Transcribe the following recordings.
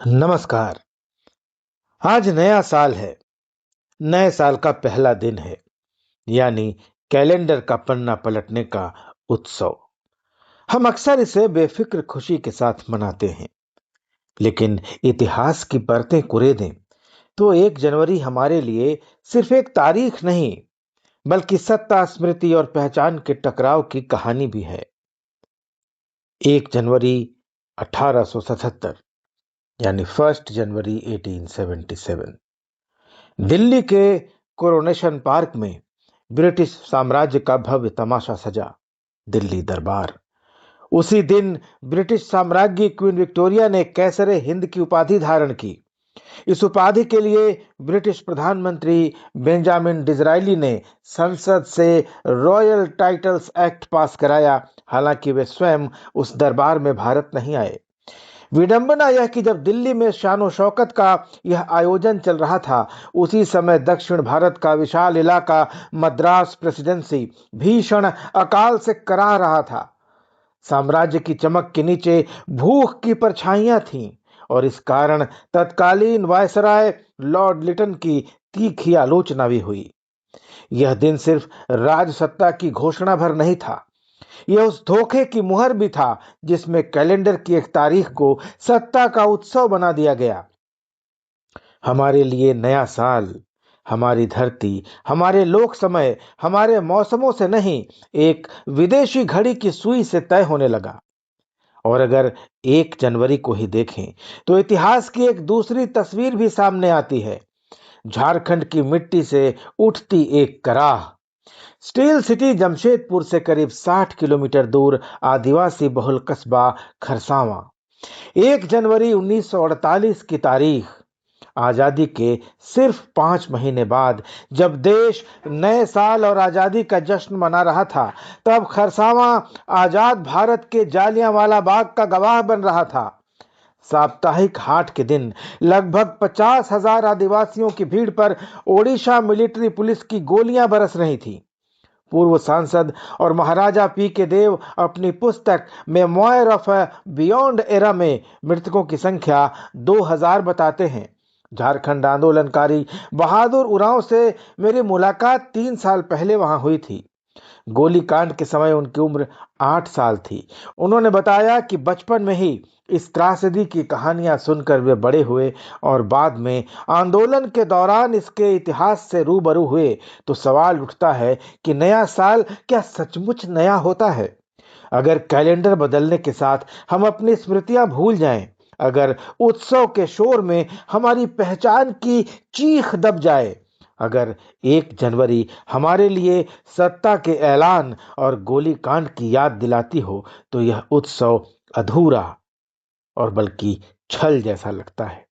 नमस्कार। आज नया साल है। नए साल का पहला दिन है, यानी कैलेंडर का पन्ना पलटने का उत्सव। हम अक्सर इसे बेफिक्र खुशी के साथ मनाते हैं, लेकिन इतिहास की परतें कुरेदें तो 1 जनवरी हमारे लिए सिर्फ एक तारीख नहीं, बल्कि सत्ता, स्मृति और पहचान के टकराव की कहानी भी है। 1 जनवरी 1877, यानी 1 जनवरी 1877, दिल्ली के कोरोनेशन पार्क में ब्रिटिश साम्राज्य का भव्य तमाशा सजा, दिल्ली दरबार। उसी दिन ब्रिटिश साम्राज्ञी क्वीन विक्टोरिया ने कैसरे हिंद की उपाधि धारण की। इस उपाधि के लिए ब्रिटिश प्रधानमंत्री बेंजामिन डिज़रायली ने संसद से रॉयल टाइटल्स एक्ट पास कराया। हालांकि वे स्वयं उस दरबार में भारत नहीं आए। विडंबना यह कि जब दिल्ली में शान और शौकत का यह आयोजन चल रहा था, उसी समय दक्षिण भारत का विशाल इलाका मद्रास प्रेसिडेंसी भीषण अकाल से कराह रहा था। साम्राज्य की चमक के नीचे भूख की परछाइयां थीं और इस कारण तत्कालीन वायसराय लॉर्ड लिटन की तीखी आलोचना भी हुई। यह दिन सिर्फ राजसत्ता की घोषणा भर नहीं था, यह उस धोखे की मुहर भी था जिसमें कैलेंडर की एक तारीख को सत्ता का उत्सव बना दिया गया। हमारे लिए नया साल हमारी धरती, हमारे लोक समय, हमारे मौसमों से नहीं, एक विदेशी घड़ी की सुई से तय होने लगा। और अगर 1 जनवरी को ही देखें तो इतिहास की एक दूसरी तस्वीर भी सामने आती है। झारखंड की मिट्टी से उठती एक कराह। स्टील सिटी जमशेदपुर से करीब 60 किलोमीटर दूर आदिवासी बहुल कस्बा खरसावां। 1 जनवरी 1948 की तारीख, आजादी के सिर्फ 5 महीने बाद, जब देश नए साल और आजादी का जश्न मना रहा था, तब खरसावां आजाद भारत के जालियांवाला बाग का गवाह बन रहा था। साप्ताहिक हाट के दिन लगभग 50,000 आदिवासियों की भीड़ पर ओडिशा मिलिट्री पुलिस की गोलियां बरस रही थी। पूर्व सांसद और महाराजा पी के देव अपनी पुस्तक memoir of a beyond era में मृतकों की संख्या 2000 बताते हैं। झारखंड आंदोलनकारी बहादुर उरांव से मेरी मुलाकात 3 साल पहले वहां हुई थी। गोलीकांड के समय उनकी उम्र 8 साल थी। उन्होंने बताया कि बचपन में ही इस त्रासदी की कहानियां सुनकर वे बड़े हुए और बाद में आंदोलन के दौरान इसके इतिहास से रूबरू हुए। तो सवाल उठता है कि नया साल क्या सचमुच नया होता है? अगर कैलेंडर बदलने के साथ हम अपनी स्मृतियां भूल जाएं, अगर उत्सव के शोर में हमारी पहचान की चीख दब जाए, अगर 1 जनवरी हमारे लिए सत्ता के ऐलान और गोलीकांड की याद दिलाती हो, तो यह उत्सव अधूरा और बल्कि छल जैसा लगता है।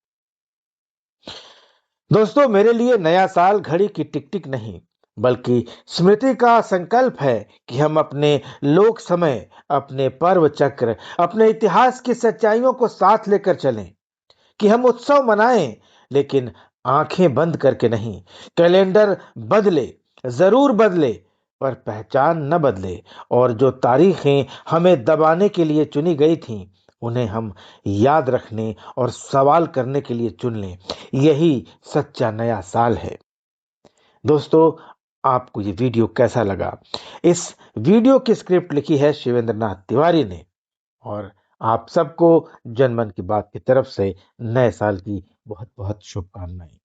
दोस्तों, मेरे लिए नया साल घड़ी की टिक टिक नहीं, बल्कि स्मृति का संकल्प है कि हम अपने लोक समय, अपने पर्व चक्र, अपने इतिहास की सच्चाइयों को साथ लेकर चलें। कि हम उत्सव मनाएं, लेकिन आंखें बंद करके नहीं। कैलेंडर बदले, जरूर बदले, पर पहचान न बदले। और जो तारीखें हमें दबाने के लिए चुनी गई थीं, उन्हें हम याद रखने और सवाल करने के लिए चुन लें। यही सच्चा नया साल है। दोस्तों, आपको ये वीडियो कैसा लगा? इस वीडियो की स्क्रिप्ट लिखी है शिवेंद्र नाथ तिवारी ने। और आप सबको जनमन की बात की तरफ से नए साल की बहुत बहुत शुभकामनाएं।